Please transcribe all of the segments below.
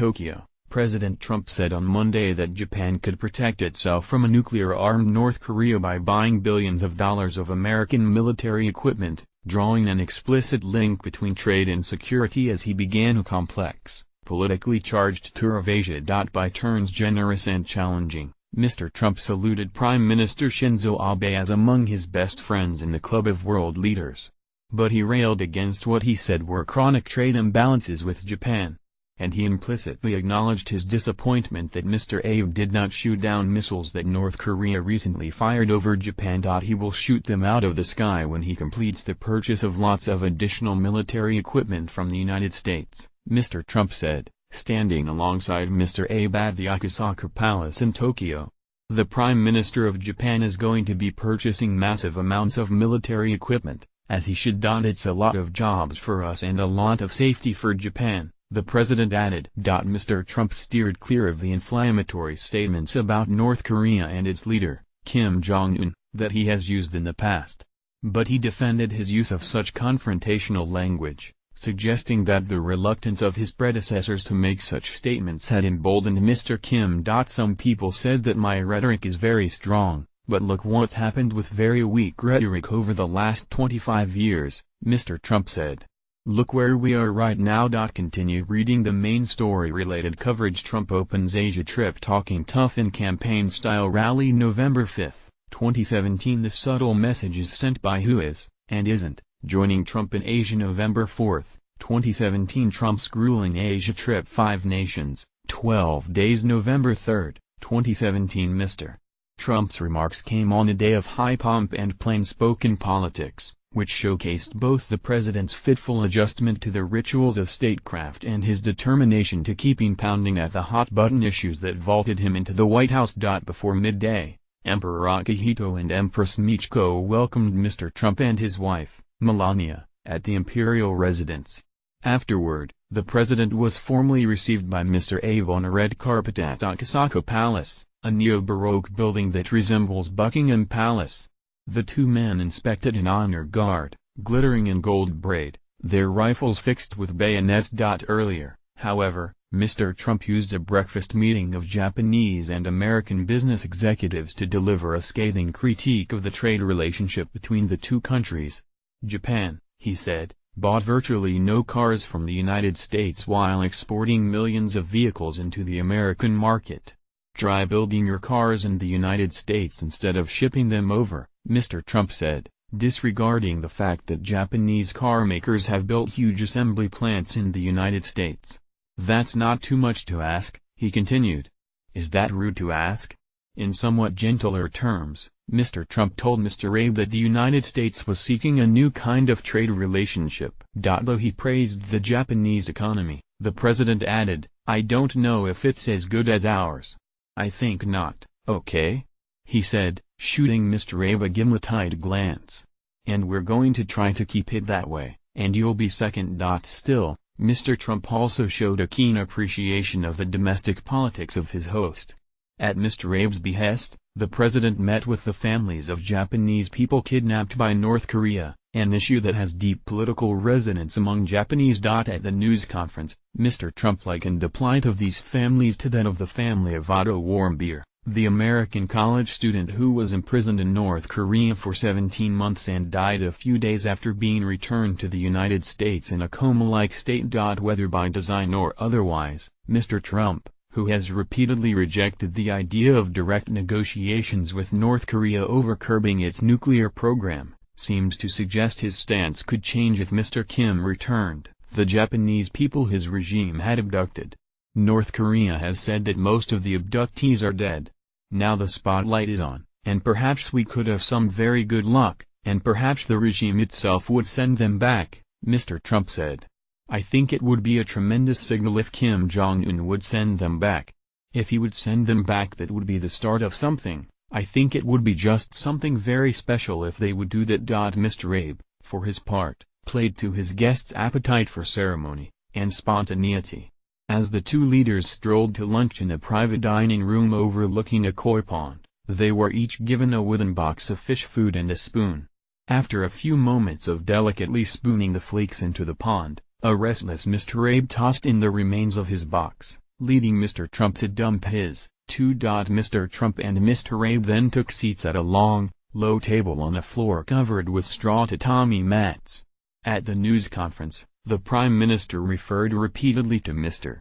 Tokyo, President Trump said on Monday that Japan could protect itself from a nuclear-armed North Korea by buying billions of dollars of American military equipment, drawing an explicit link between trade and security as he began a complex, politically charged tour of Asia. By turns generous and challenging, Mr. Trump saluted Prime Minister Shinzo Abe as among his best friends in the club of world leaders. But he railed against what he said were chronic trade imbalances with Japan. And he implicitly acknowledged his disappointment that Mr. Abe did not shoot down missiles that North Korea recently fired over Japan. He will shoot them out of the sky when he completes the purchase of lots of additional military equipment from the United States, Mr. Trump said, standing alongside Mr. Abe at the Akasaka Palace in Tokyo. The Prime Minister of Japan is going to be purchasing massive amounts of military equipment, as he should. It's a lot of jobs for us and a lot of safety for Japan, the president added. Mr. Trump steered clear of the inflammatory statements about North Korea and its leader, Kim Jong-un, that he has used in the past. But he defended his use of such confrontational language, suggesting that the reluctance of his predecessors to make such statements had emboldened Mr. Kim. Some people said that my rhetoric is very strong, but look what's happened with very weak rhetoric over the last 25 years, Mr. Trump said. Look where we are right now. Continue reading the main story-related coverage. Trump opens Asia trip talking tough in campaign-style rally November 5, 2017. The subtle messages sent by who is, and isn't, joining Trump in Asia November 4, 2017. Trump's grueling Asia trip 5 nations, 12 days November 3, 2017. Mr. Trump's remarks came on a day of high pomp and plain-spoken politics, which showcased both the president's fitful adjustment to the rituals of statecraft and his determination to keeping pounding at the hot-button issues that vaulted him into the White House. Before midday, Emperor Akihito and Empress Michiko welcomed Mr. Trump and his wife, Melania, at the imperial residence. Afterward, the president was formally received by Mr. Abe on a red carpet at Akasaka Palace, a neo-Baroque building that resembles Buckingham Palace. The two men inspected an honor guard, glittering in gold braid, their rifles fixed with bayonets. Earlier, however, Mr. Trump used a breakfast meeting of Japanese and American business executives to deliver a scathing critique of the trade relationship between the two countries. Japan, he said, bought virtually no cars from the United States while exporting millions of vehicles into the American market. Try building your cars in the United States instead of shipping them over, Mr. Trump said, disregarding the fact that Japanese car makers have built huge assembly plants in the United States. That's not too much to ask, he continued. Is that rude to ask? In somewhat gentler terms, Mr. Trump told Mr. Abe that the United States was seeking a new kind of trade relationship. Though he praised the Japanese economy, the president added, I don't know if it's as good as ours. I think not, okay? He said, shooting Mr. Abe a gimlet-eyed glance. And we're going to try to keep it that way, and you'll be second. Still, Mr. Trump also showed a keen appreciation of the domestic politics of his host. At Mr. Abe's behest, the president met with the families of Japanese people kidnapped by North Korea, an issue that has deep political resonance among Japanese. At the news conference, Mr. Trump likened the plight of these families to that of the family of Otto Warmbier, the American college student who was imprisoned in North Korea for 17 months and died a few days after being returned to the United States in a coma-like state. Whether by design or otherwise, Mr. Trump, who has repeatedly rejected the idea of direct negotiations with North Korea over curbing its nuclear program, seemed to suggest his stance could change if Mr. Kim returned the Japanese people his regime had abducted. North Korea has said that most of the abductees are dead. Now the spotlight is on, and perhaps we could have some very good luck, and perhaps the regime itself would send them back, Mr. Trump said. I think it would be a tremendous signal if Kim Jong-un would send them back. If he would send them back, that would be the start of something. I think it would be just something very special if they would do that. Mr. Abe, for his part, played to his guests' appetite for ceremony and spontaneity. As the two leaders strolled to lunch in a private dining room overlooking a koi pond, they were each given a wooden box of fish food and a spoon. After a few moments of delicately spooning the flakes into the pond, a restless Mr. Abe tossed in the remains of his box, leading Mr. Trump to dump his. Mr. Trump and Mr. Abe then took seats at a long, low table on a floor covered with straw tatami mats. At the news conference, the Prime Minister referred repeatedly to Mr.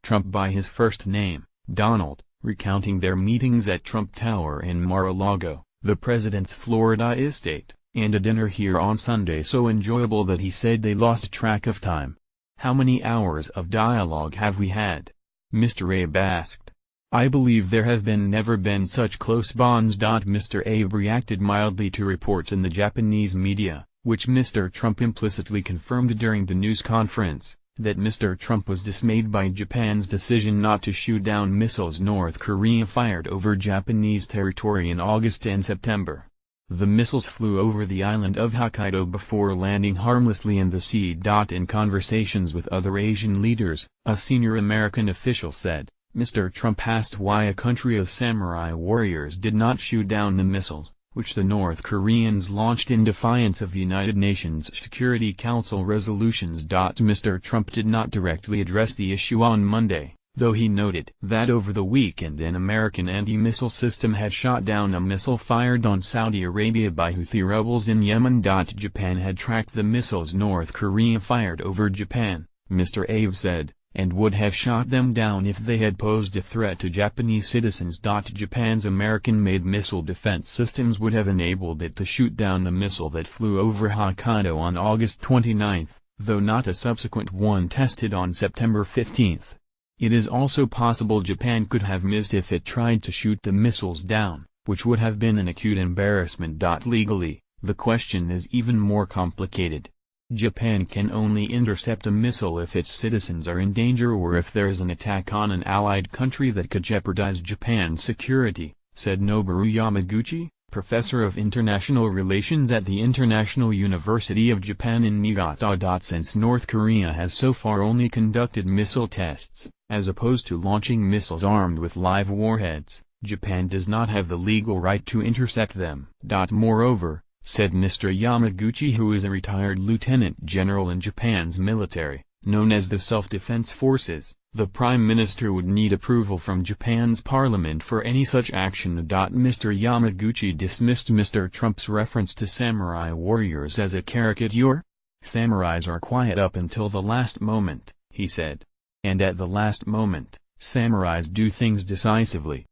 Trump by his first name, Donald, recounting their meetings at Trump Tower in Mar-a-Lago, the president's Florida estate, and a dinner here on Sunday so enjoyable that he said they lost track of time. "How many hours of dialogue have we had?" Mr. Abe asked. "I believe there have never been such close bonds." Mr. Abe reacted mildly to reports in the Japanese media, which Mr. Trump implicitly confirmed during the news conference, that Mr. Trump was dismayed by Japan's decision not to shoot down missiles North Korea fired over Japanese territory in August and September. The missiles flew over the island of Hokkaido before landing harmlessly in the sea. In conversations with other Asian leaders, a senior American official said, Mr. Trump asked why a country of samurai warriors did not shoot down the missiles, which the North Koreans launched in defiance of United Nations Security Council resolutions. Mr. Trump did not directly address the issue on Monday, though he noted that over the weekend an American anti-missile system had shot down a missile fired on Saudi Arabia by Houthi rebels in Yemen. Japan had tracked the missiles North Korea fired over Japan, Mr. Abe said, and would have shot them down if they had posed a threat to Japanese citizens. Japan's American-made missile defense systems would have enabled it to shoot down the missile that flew over Hokkaido on August 29, though not a subsequent one tested on September 15. It is also possible Japan could have missed if it tried to shoot the missiles down, which would have been an acute embarrassment. Legally, the question is even more complicated. Japan can only intercept a missile if its citizens are in danger or if there is an attack on an allied country that could jeopardize Japan's security, said Noboru Yamaguchi, professor of international relations at the International University of Japan in Niigata. Since North Korea has so far only conducted missile tests, as opposed to launching missiles armed with live warheads, Japan does not have the legal right to intercept them. Moreover, said Mr. Yamaguchi, who is a retired lieutenant general in Japan's military, known as the Self-Defense Forces, the Prime Minister would need approval from Japan's parliament for any such action. Mr. Yamaguchi dismissed Mr. Trump's reference to samurai warriors as a caricature. "Samurais are quiet up until the last moment," he said. "And at the last moment, samurais do things decisively."